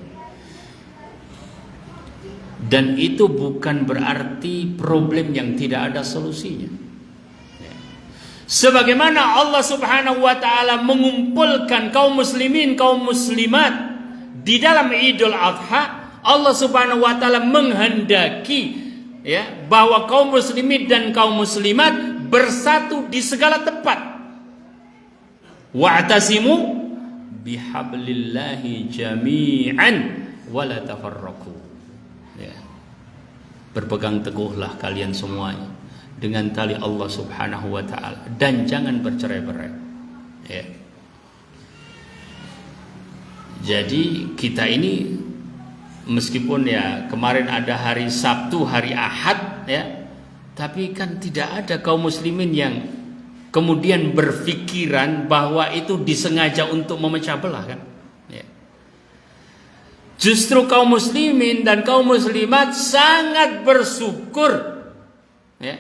Dan itu bukan berarti problem yang tidak ada solusinya. Sebagaimana Allah Subhanahu wa taala mengumpulkan kaum muslimin, kaum muslimat di dalam Idul Adha, Allah Subhanahu wa taala menghendaki, ya, bahwa kaum muslimin dan kaum muslimat bersatu di segala tempat. Wa'tasimu bihablillahi jami'an wa la tafarraqu. Ya. Berpegang teguhlah kalian semuanya dengan tali Allah Subhanahu wa taala dan jangan bercerai-berai. Ya. Jadi kita ini meskipun ya kemarin ada hari Sabtu, hari Ahad, ya, tapi kan tidak ada kaum muslimin yang kemudian berpikiran bahwa itu disengaja untuk memecah belah, kan? Ya. Justru kaum muslimin dan kaum muslimat sangat bersyukur, ya,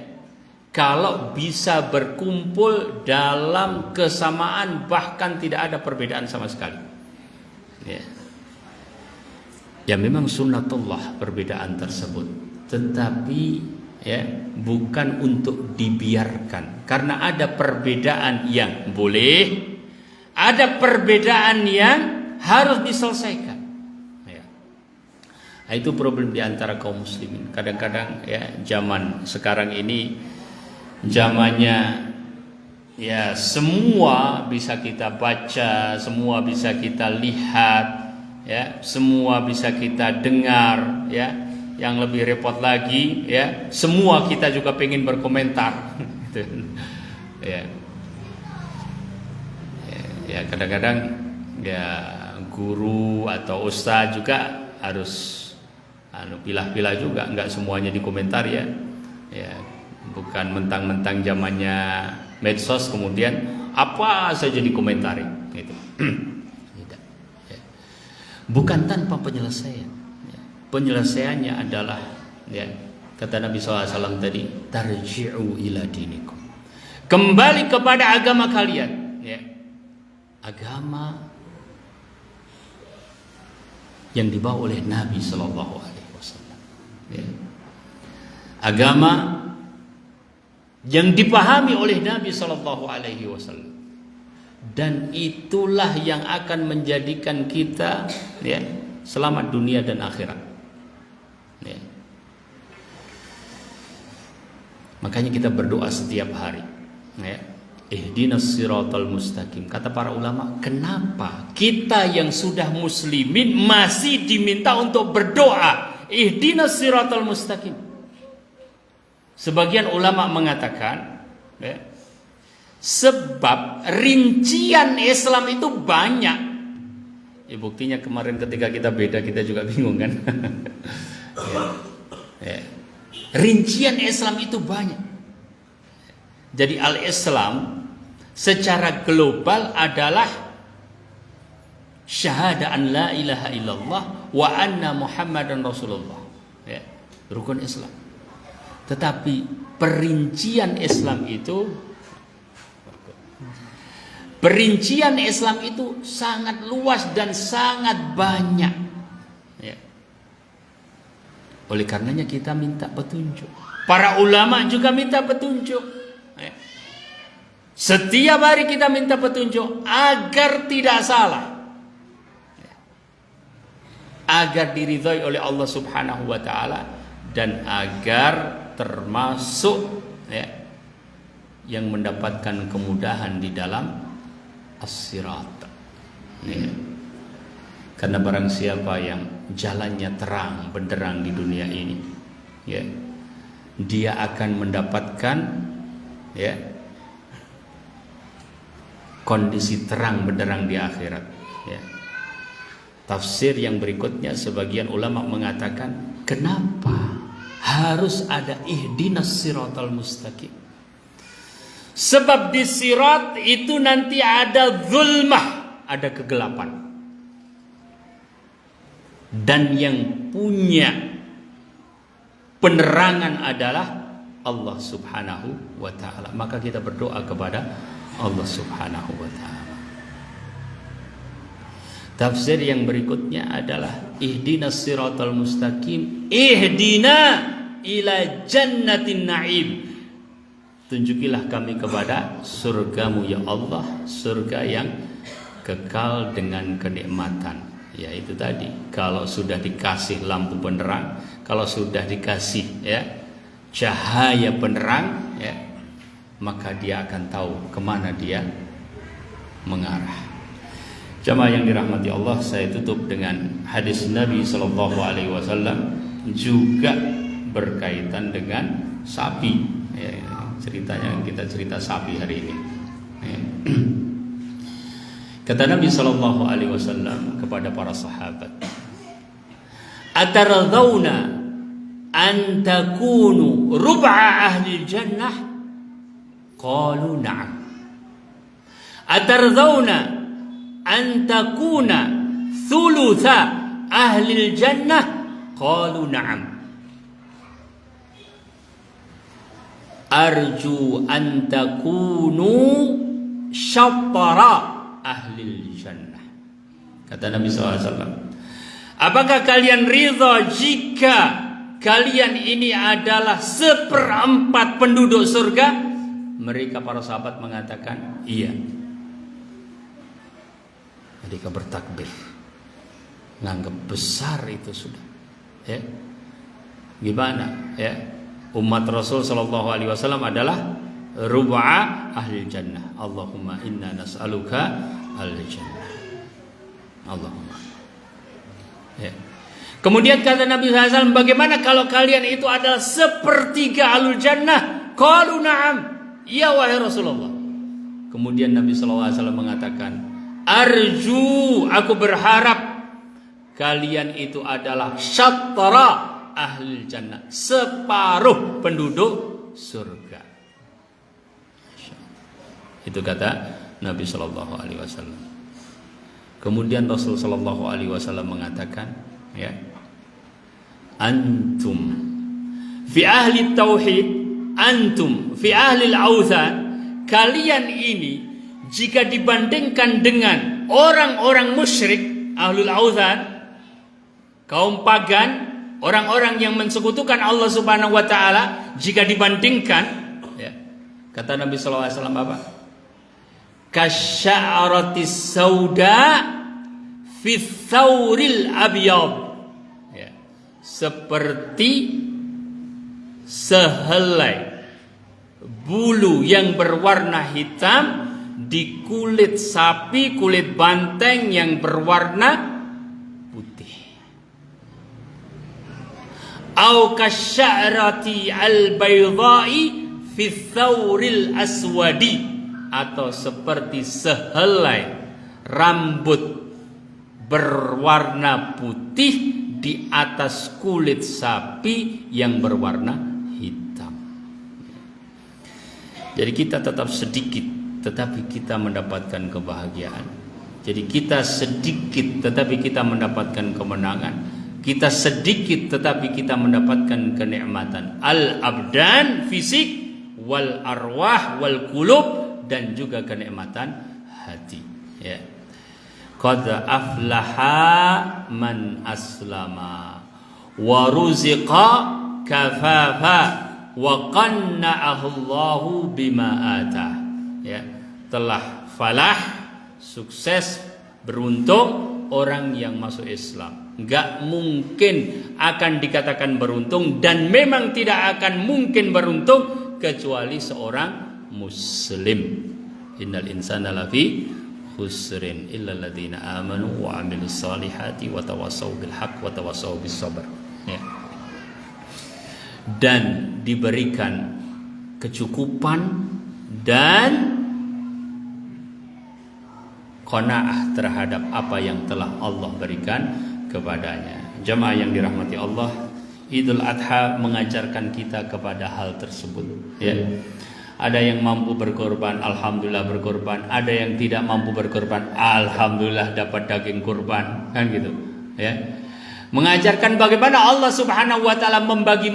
kalau bisa berkumpul dalam kesamaan, bahkan tidak ada perbedaan sama sekali. Ya, ya memang sunnatullah perbedaan tersebut, tetapi ya bukan untuk dibiarkan, karena ada perbedaan yang boleh, ada perbedaan yang harus diselesaikan. Ya. Nah, itu problem di antara kaum muslimin. Kadang-kadang ya zaman sekarang ini zamannya ya semua bisa kita baca, semua bisa kita lihat, ya, semua bisa kita dengar, ya. Yang lebih repot lagi, ya, semua kita juga pengen berkomentar. Ya. Ya, kadang-kadang ya guru atau ustaz juga harus pilah-pilah juga, nggak semuanya dikomentar, ya. Ya, bukan mentang-mentang zamannya medsos kemudian apa saja dikomentari, gitu. Tidak. Ya. Bukan tanpa penyelesaian. Penyelesaiannya adalah, ya, kata Nabi SAW tadi, tarji'u ila dinikum, kembali kepada agama kalian, ya. Agama yang dibawa oleh Nabi SAW, ya. Agama yang dipahami oleh Nabi SAW, dan itulah yang akan menjadikan kita, ya, selamat dunia dan akhirat. Ya. Makanya kita berdoa setiap hari, ya. Ihdinas siratal mustaqim. Kata para ulama, kenapa kita yang sudah muslimin masih diminta untuk berdoa ihdinas siratal mustaqim? Sebagian ulama mengatakan, ya, sebab rincian Islam itu banyak. Ya, buktinya kemarin ketika kita beda, kita juga bingung, kan? Ya. Ya. Rincian Islam itu banyak. Jadi al-Islam secara global adalah syahada an la ilaha illallah wa anna Muhammadan Rasulullah, ya, rukun Islam. Tetapi perincian Islam itu sangat luas dan sangat banyak, ya. Oleh karenanya kita minta petunjuk. Para ulama juga minta petunjuk, ya. Setiap hari kita minta petunjuk agar tidak salah, ya. Agar diridhai oleh Allah Subhanahu wa taala, dan agar termasuk, ya, yang mendapatkan kemudahan di dalam as-sirat, ya. Karena barang siapa yang jalannya terang benderang di dunia ini, ya, dia akan mendapatkan, ya, kondisi terang benderang di akhirat, ya. Tafsir yang berikutnya, sebagian ulama mengatakan, kenapa harus ada ihdinas siratal mustaqim? Sebab di sirat itu nanti ada zulmah, ada kegelapan. Dan yang punya penerangan adalah Allah Subhanahu wa ta'ala. Maka kita berdoa kepada Allah Subhanahu wa ta'ala. Tafsir yang berikutnya adalah ihdinas siratal mustaqim, ihdina ila jannatin na'im. Tunjukilah kami kepada surgamu ya Allah, surga yang kekal dengan kenikmatan. Ya itu tadi, kalau sudah dikasih lampu penerang, kalau sudah dikasih ya cahaya penerang, ya, maka dia akan tahu kemana dia mengarah. Jamaah yang dirahmati Allah, saya tutup dengan hadis Nabi Shallallahu Alaihi Wasallam juga berkaitan dengan sapi. Ya, ceritanya kita cerita sapi hari ini. Ya. Kata Nabi Shallallahu Alaihi Wasallam kepada para sahabat, "Ataradzauna an takunu rub'a ahli jannah?" Qalu na'am. "Ataradzauna an takuna thulutha ahli jannah?" Qalu na'am. "Arju an takunu syattara ahli jannah." Kata Nabi SAW, apakah kalian ridha jika kalian ini adalah 1/4 penduduk surga? Mereka para sahabat mengatakan iya. Mereka bertakbir, nganggap besar itu sudah. Ya, gimana? Ya, umat Rasul Shallallahu Alaihi Wasallam adalah ruba' ahli jannah. Allahumma inna nas'aluka al-jannah. Allahumma. Ya. Kemudian kata Nabi SAW, bagaimana kalau kalian itu adalah 1/3 ahlul jannah? Qalu na'am. Ya wahai Rasulullah. Kemudian Nabi SAW mengatakan, arju, aku berharap kalian itu adalah syattara ahlul jannah, separuh penduduk surga. Itu kata Nabi Shallallahu Alaihi Wasallam. Kemudian Rasul Shallallahu Alaihi Wasallam mengatakan, ya, antum fi ahli tauhid, antum fi ahli al-authan, kalian ini jika dibandingkan dengan orang-orang musyrik, ahlul authan, kaum pagan, orang-orang yang mensekutukan Allah Subhanahu wa taala, jika dibandingkan, ya, kata Nabi sallallahu alaihi wasallam apa? Kasya'aratis sauda fi tsauril abyad. Ya, seperti sehelai bulu yang berwarna hitam di kulit sapi, kulit banteng yang berwarna putih. Au kasya'rati al-baydha'i fi tsauril aswadi, atau seperti sehelai rambut berwarna putih di atas kulit sapi yang berwarna hitam. Jadi kita tetap sedikit, tetapi kita mendapatkan kebahagiaan. Jadi kita sedikit, tetapi kita mendapatkan kemenangan. Kita sedikit, tetapi kita mendapatkan kenikmatan. Al-abdan, fisik, wal arwah, wal qulub, dan juga kenikmatan hati. Ya. Qad aflaha man aslama wa ruziqa kafafa wa qanna'ahu Allahu bima atah. Ya, telah falah, sukses, beruntung orang yang masuk Islam. Enggak mungkin akan dikatakan beruntung, dan memang tidak akan mungkin beruntung kecuali seorang muslim. Innal insana lafi khusrin illa alladziina amanu wa 'amilus solihati wa tawassaw bil haqq wa tawassaw bis sabr. Ya. Dan diberikan kecukupan dan qanaah terhadap apa yang telah Allah berikan kepadanya. Jamaah yang dirahmati Allah, Idul Adha mengajarkan kita kepada hal tersebut. Ya. Ada yang mampu berkorban, alhamdulillah berkorban. Ada yang tidak mampu berkorban, alhamdulillah dapat daging kurban, kan gitu. Ya. Mengajarkan bagaimana Allah Subhanahu wa taala membagi,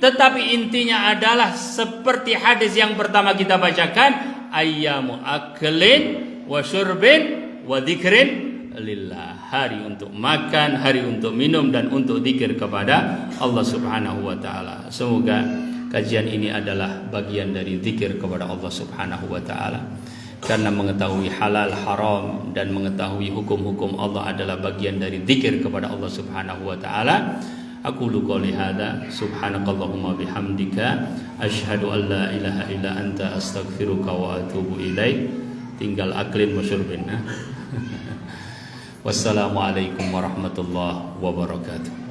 tetapi intinya adalah seperti hadis yang pertama kita bacakan, ayyamu aklin wa syurbin wa dzikrin lillah. Hari untuk makan, hari untuk minum, dan untuk zikir kepada Allah Subhanahu wa taala. Semoga kajian ini adalah bagian dari zikir kepada Allah Subhanahu wa taala. Karena mengetahui halal haram dan mengetahui hukum-hukum Allah adalah bagian dari zikir kepada Allah Subhanahu wa taala. Aqulu qouli hadza subhanakallahumma bihamdika asyhadu an la ilaha illa anta astaghfiruka wa atubu ilaik. Tinggal aklin musyurbin. Wassalamualaikum warahmatullahi wabarakatuh.